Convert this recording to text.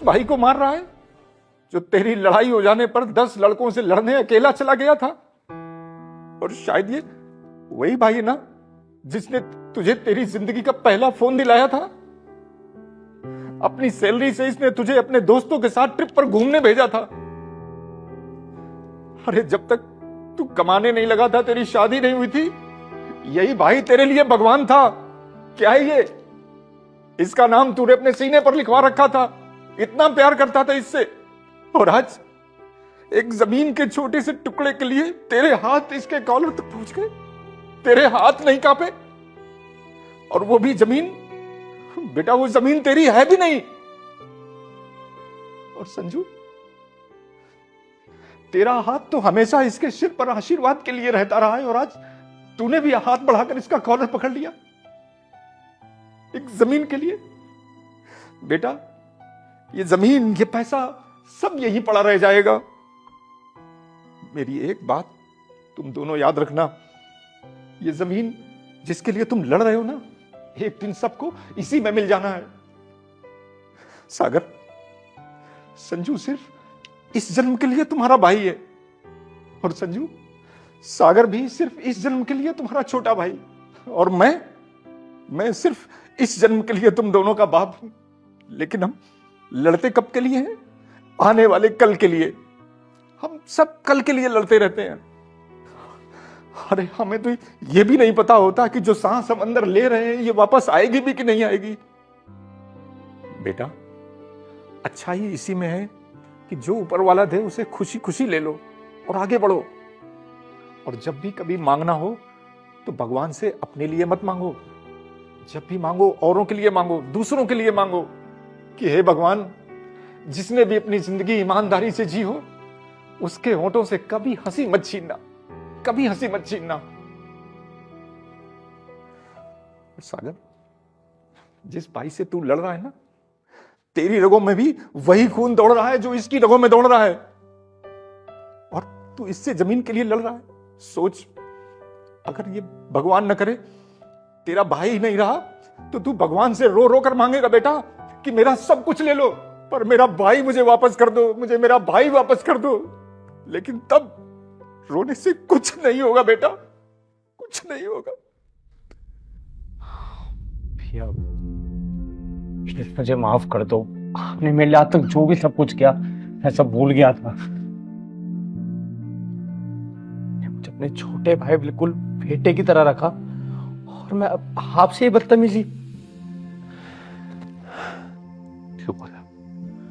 भाई को मार रहा है जो तेरी लड़ाई हो जाने पर 10 लड़कों से लड़ने अकेला चला गया था। और शायद ये वही भाई है ना जिसने तुझे तेरी जिंदगी का पहला फोन दिलाया था। अपनी सैलरी से इसने तुझे अपने दोस्तों के साथ ट्रिप पर घूमने भेजा था। अरे जब तक तू कमाने नहीं लगा था, तेरी शादी नहीं हुई थी, यही भाई तेरे लिए भगवान था। क्या है ये? इसका नाम तूने अपने सीने पर लिखवा रखा था, इतना प्यार करता था इससे। और आज एक जमीन के छोटे से टुकड़े के लिए तेरे हाथ इसके कॉलर तक पहुंच गए, तेरे हाथ नहीं कांपे। और वो भी जमीन, बेटा वो जमीन तेरी है भी नहीं। और संजू, तेरा हाथ तो हमेशा इसके सिर पर आशीर्वाद के लिए रहता रहा है, और आज तूने भी हाथ बढ़ाकर इसका कॉलर पकड़ लिया एक जमीन के लिए। बेटा ये जमीन, ये पैसा सब यहीं पड़ा रह जाएगा। मेरी एक बात तुम दोनों याद रखना, ये जमीन जिसके लिए तुम लड़ रहे हो ना, एक दिन सबको इसी में मिल जाना है। सागर, संजू सिर्फ इस जन्म के लिए तुम्हारा भाई है, और संजू, सागर भी सिर्फ इस जन्म के लिए तुम्हारा छोटा भाई, और मैं सिर्फ इस जन्म के लिए तुम दोनों का बाप हूं। लेकिन हम लड़ते कब के लिए हैं? आने वाले कल के लिए। हम सब कल के लिए लड़ते रहते हैं। अरे हमें तो ये भी नहीं पता होता कि जो सांस हम अंदर ले रहे हैं ये वापस आएगी भी कि नहीं आएगी। बेटा, अच्छाई इसी में है कि जो ऊपर वाला दे उसे खुशी खुशी ले लो और आगे बढ़ो। और जब भी कभी मांगना हो तो भगवान से अपने लिए मत मांगो। जब भी मांगो औरों के लिए मांगो, दूसरों के लिए मांगो कि हे भगवान, जिसने भी अपनी जिंदगी ईमानदारी से जी हो उसके होंठों से कभी हंसी मत छीनना, कभी हंसी मत छीनना। सागर, जिस भाई से तू लड़ रहा है ना, तेरी रगों में भी वही खून दौड़ रहा है जो इसकी रगों में दौड़ रहा है, और तू इससे जमीन के लिए लड़ रहा है। सोच, अगर ये भगवान न करे तेरा भाई ही नहीं रहा तो तू भगवान से रो रो कर मांगेगा बेटा कि मेरा सब कुछ ले लो पर मेरा भाई मुझे वापस कर दो, मुझे मेरा भाई वापस कर दो। लेकिन तब रोने से कुछ नहीं होगा बेटा, कुछ नहीं होगा। भैया प्लीज मुझे माफ कर दो। आपने मेरे लिए आज तक जो भी सब कुछ किया मैं सब भूल गया था। मुझे अपने छोटे भाई बिल्कुल बेटे की तरह रखा और मैं आपसे बदतमीजी। शुक्र है।